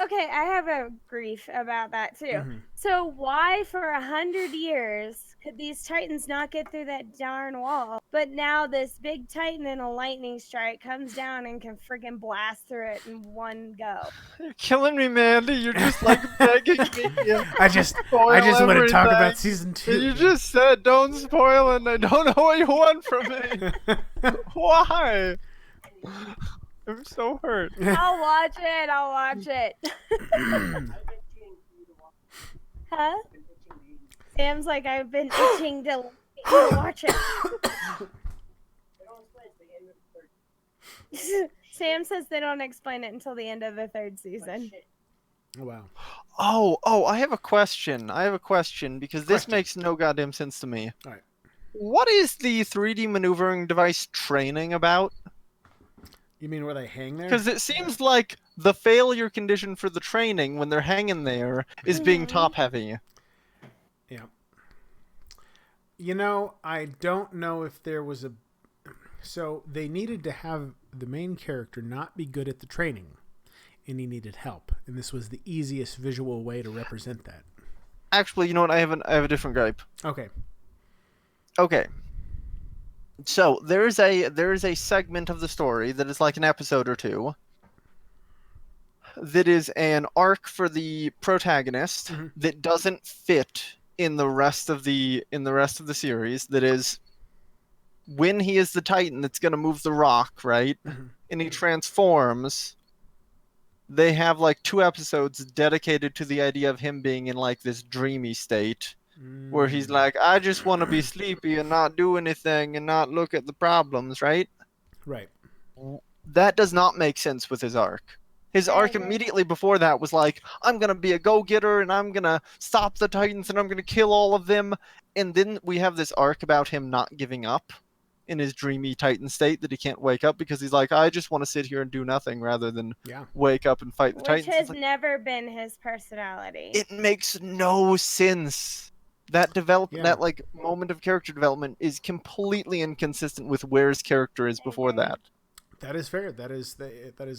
Okay, I have a grief about that too. So why for 100 years could these Titans not get through that darn wall? But now this big Titan in a lightning strike comes down and can freaking blast through it in one go. You're killing me, Mandy. You're just like begging me. I just want to talk about season 2. And you just said don't spoil, and I don't know what you want from me. Why? I'm so hurt. I'll watch it. Huh? Sam's like, I've been itching to watch it. Sam says they don't explain it until the end of the 3rd season. Oh, wow. Oh, I have a question. Because this makes no goddamn sense to me. All right. What is the 3D maneuvering device training about? You mean where they hang there? Because it seems like the failure condition for the training when they're hanging there is being top heavy. Yeah. I don't know if there was a... So they needed to have the main character not be good at the training, and he needed help. And this was the easiest visual way to represent that. Actually, you know what? I have a different gripe. Okay. So there is a segment of the story that is like an episode or two that is an arc for the protagonist that doesn't fit in the rest of the series. That is when he is the Titan that's going to move the rock, right? And he transforms. They have like 2 episodes dedicated to the idea of him being in like this dreamy state. Where he's like, I just want to be sleepy and not do anything and not look at the problems, right? Right. That does not make sense with his arc. His arc immediately before that was like, I'm going to be a go-getter and I'm going to stop the Titans and I'm going to kill all of them. And then we have this arc about him not giving up in his dreamy Titan state that he can't wake up because he's like, I just want to sit here and do nothing rather than wake up and fight the Titans. Which has never been his personality. It makes no sense. that Yeah. that like moment of character development is completely inconsistent with where his character is before that. That is fair. That is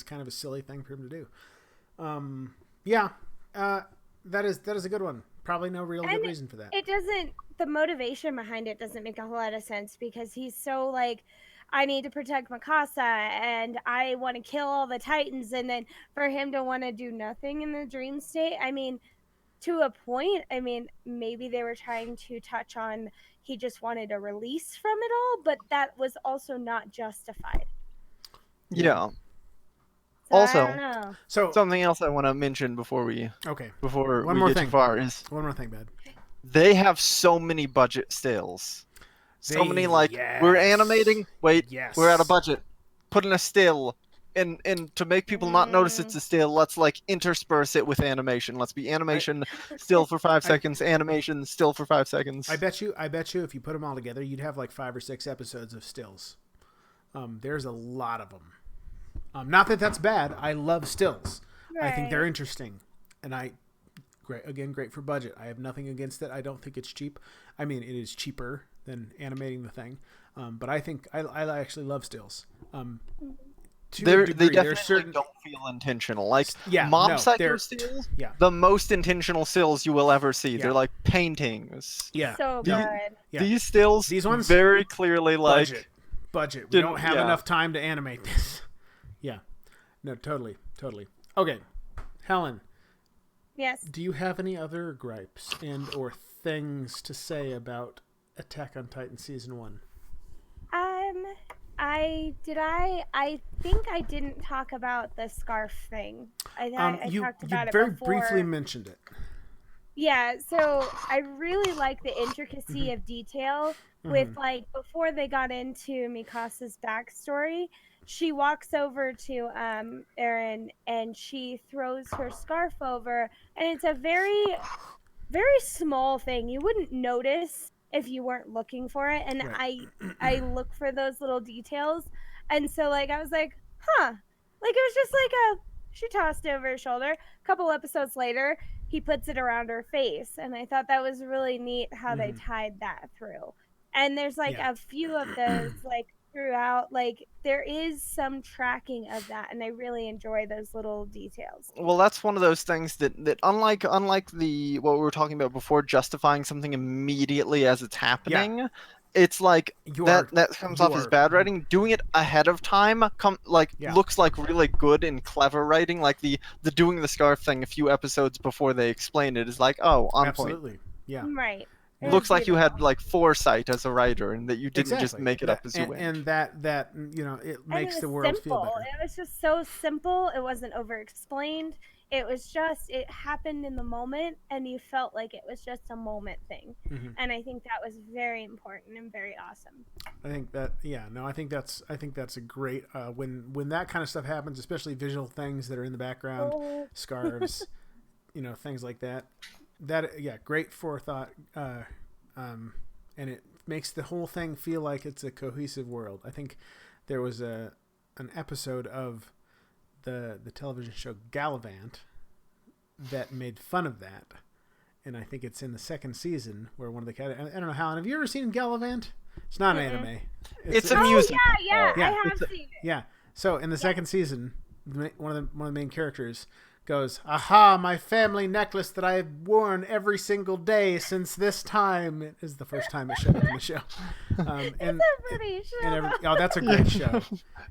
kind of a silly thing for him to do. Yeah, that is a good one. Probably no real good reason for that. It doesn't. The motivation behind it doesn't make a whole lot of sense because he's so like, I need to protect Mikasa and I want to kill all the Titans, and then for him to want to do nothing in the dream state. I mean, to a point. I mean, maybe they were trying to touch on he just wanted a release from it all, but that was also not justified. Yeah. So Also, I don't know. So something else I want to mention before we okay. before One we more get thing. too far is One more thing, Bad. they have so many budget stills. So many like we're animating. Wait, Yes. we're out of budget. Put in a still, and to make people not notice it's a still, let's like intersperse it with animation. Let's be animation still for 5 seconds, animation still for 5 seconds. I bet you if you put them all together, you'd have like 5 or 6 episodes of stills. There's a lot of them. Not that that's bad. I love stills. Right. I think they're interesting, and great for budget. I have nothing against it. I don't think it's cheap. I mean, it is cheaper than animating the thing, but I think I actually love stills. They definitely don't feel intentional. Like Mob Psycho stills, the most intentional stills you will ever see. They're like paintings. Yeah, so good. These stills, these ones, very clearly like budget. We don't have enough time to animate this. Yeah, no, totally. Okay, Helen. Yes. Do you have any other gripes and or things to say about Attack on Titan season 1? I think I didn't talk about the scarf thing. I talked about it very before. briefly mentioned it. Yeah, so I really like the intricacy of detail with like before they got into Mikasa's backstory. She walks over to Eren and she throws her scarf over, and it's a very, very small thing. You wouldn't notice if you weren't looking for it, and right. I look for those little details, and so like I was like, huh, like it was just like she tossed it over her shoulder. A couple episodes later, he puts it around her face, and I thought that was really neat how they tied that through. And there's like a few of those like throughout, like there is some tracking of that, and I really enjoy those little details. Well, that's one of those things that unlike the what we were talking about before, justifying something immediately as it's happening, it's like that comes off as bad writing. Doing it ahead of time looks like really good and clever writing. Like the doing the scarf thing a few episodes before they explain it is like, on absolutely point. Yeah, right. Looks like you had like foresight as a writer, and that you didn't just make it up as you went. And that it makes the world feel better. It was just so simple. It wasn't over-explained. It was just, it happened in the moment, and you felt like it was just a moment thing. And I think that was very important and very awesome. I think that I think that's a great when that kind of stuff happens, especially visual things that are in the background, scarves, things like that. Great forethought, and it makes the whole thing feel like it's a cohesive world. I think there was an episode of the television show Gallivant that made fun of that, and I think it's in the second season where one of the I don't know, Helen, have you ever seen Gallivant? It's not an anime. It's a music. I have seen it. Yeah. So in the second season, one of the main characters goes, "Aha, my family necklace that I have worn every single day since this time." It is the first time it showed up in the show. It's a pretty show. That's a great show.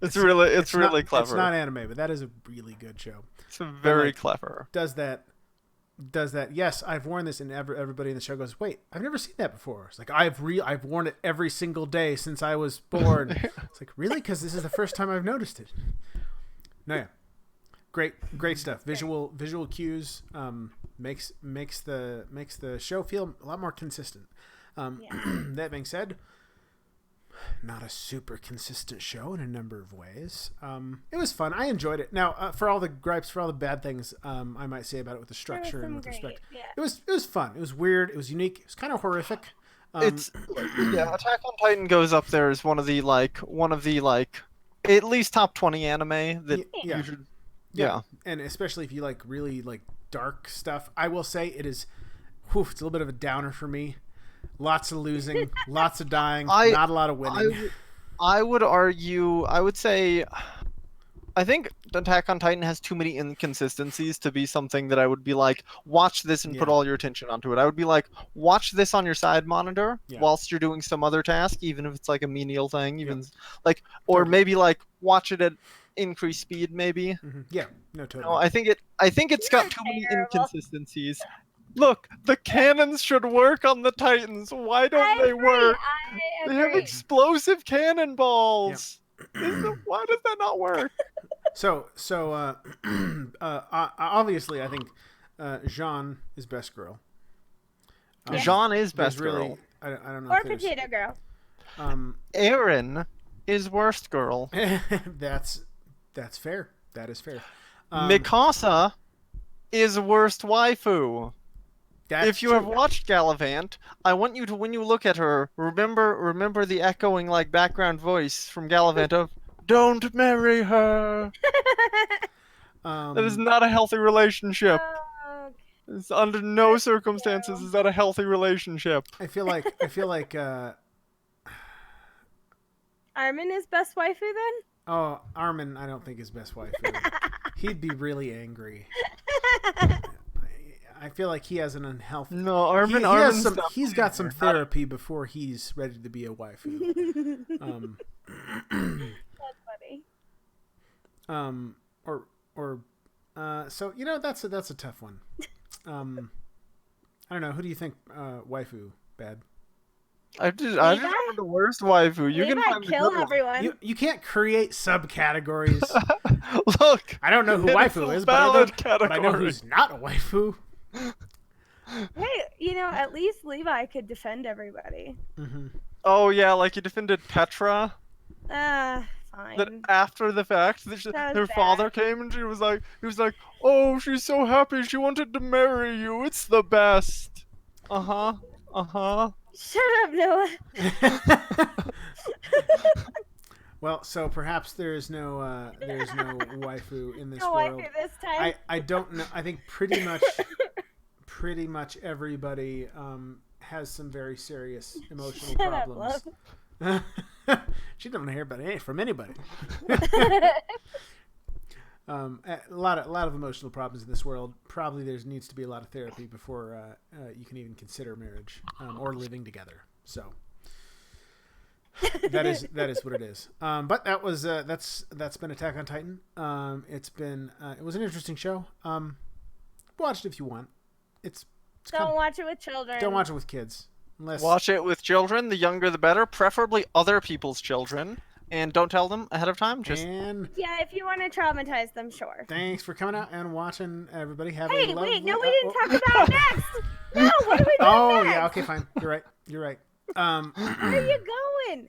It's really clever. It's not anime, but that is a really good show. It's very clever. Does that? Yes, I've worn this, and everybody in the show goes, "Wait, I've never seen that before." It's like I've worn it every single day since I was born. It's like, really? Because this is the first time I've noticed it. No, yeah. Great stuff. Visual cues makes the show feel a lot more consistent. That being said, not a super consistent show in a number of ways. It was fun. I enjoyed it. Now, for all the gripes, for all the bad things I might say about it with the structure and with respect, it was fun. It was weird. It was unique. It was kind of horrific. Attack on Titan goes up there as one of the at least top 20 anime that you should. Yeah, and especially if you like really like dark stuff. I will say it is, it's a little bit of a downer for me. Lots of losing, lots of dying, I- not a lot of winning. I would argue. I would say. I think Attack on Titan has too many inconsistencies to be something that I would be like, watch this and put Yeah. all your attention onto it. I would be like, watch this on your side monitor Yeah. whilst you're doing some other task, even if it's like a menial thing, even like, or Totally. maybe like watch it at increased speed, maybe. Yeah, no, totally. No, I think it's got too many Terrible. inconsistencies. Look, the cannons should work on the Titans. Why don't I they agree, work? I They have agree. explosive cannonballs. Why does that not work? So obviously, I think Jean is best girl. Yes. Jean is There's best really, girl. I don't know. Or if there's- Potato Girl. Aaron is worst girl. that's fair. That is fair. Mikasa is worst waifu. That's If you true. have watched Gallivant, I want you to, when you look at her, remember the echoing like background voice from Gallivant of "Don't marry her." That is not a healthy relationship. Oh, It's under no circumstances is that a healthy relationship. I feel like Armin is best waifu then? oh, Armin, I don't think is best wife. He'd be really angry. I feel like he has an unhealthy. No, Armin. He's got some therapy before he's ready to be a waifu. That's funny. So that's a tough one. I don't know. Who do you think waifu bad? I just remember the worst waifu. You can Levi find the kill good one. everyone. You can't create subcategories. Look, I don't know who it's waifu a is, valid but I know category. who's not a waifu. Hey, at least Levi could defend everybody. Oh yeah, like he defended Petra. Fine. That after the fact, That was her bad. father came and he was like, "Oh, she's so happy. She wanted to marry you. It's the best." Uh huh. Shut up, Noah. Well, so perhaps there's no waifu in this No world. waifu this time. I don't know. I think pretty much everybody has some very serious emotional Shut up, problems. love. She doesn't hear about it from anybody. A lot of emotional problems in this world. Probably there needs to be a lot of therapy before you can even consider marriage or living together. So that is what it is. But that was that's been Attack on Titan. It was an interesting show. Watch it if you want. Don't watch it with children. Don't watch it with kids. Unless Watch it with children. The younger, the better. Preferably other people's children. And don't tell them ahead of time. Just And Yeah, if you want to traumatize them, sure. thanks for coming out and watching, everybody. Have Hey, a lovely... wait, no, we didn't talk about next. No, what are we doing Oh, next? yeah, okay, fine. You're right. Where are you going?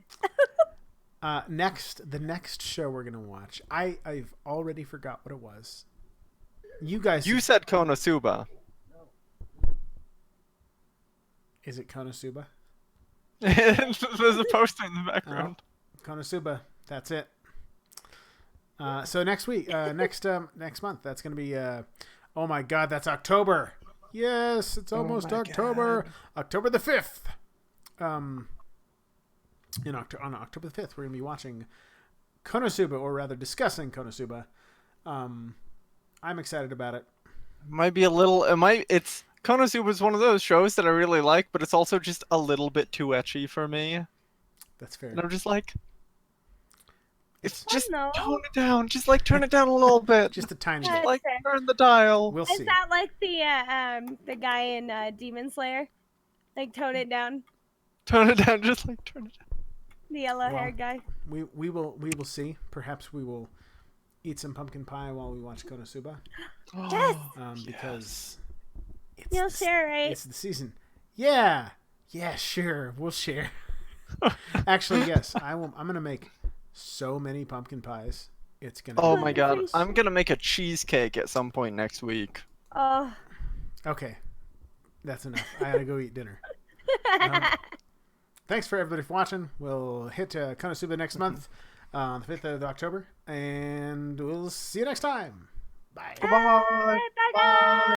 The next show we're gonna watch. I've already forgot what it was. You guys, you said Konosuba. is it Konosuba? There's a poster in the background. Konosuba. That's it. So next week, next month, that's gonna be. Oh my God, that's October. Yes, it's almost October. God. October the 5th. On October the 5th, we're gonna be watching Konosuba, or rather discussing Konosuba. I'm excited about it. Might be a little. It's Konosuba is one of those shows that I really like, but it's also just a little bit too ecchi for me. That's fair. And I'm just like, it's just no. tone it down. Just like turn it down a little bit. Just a tiny Yeah. bit. like fair. turn the dial. We'll Is see. that like the guy in Demon Slayer? Like tone it down. Turn it down. Just like turn it down. The yellow-haired guy. We will see. Perhaps we will eat some pumpkin pie while we watch Konosuba. Yes. Because it's You'll the, share, right? it's the season. Yeah, sure, we'll share. Actually, yes, I will. I'm gonna make so many pumpkin pies. It's gonna. Oh be my god, Nice. I'm gonna make a cheesecake at some point next week. Oh. Okay, that's enough. I gotta go eat dinner. Thanks for everybody for watching. We'll hit Konosuba next month on the 5th of October, and we'll see you next time. Bye. Goodbye. Bye, guys.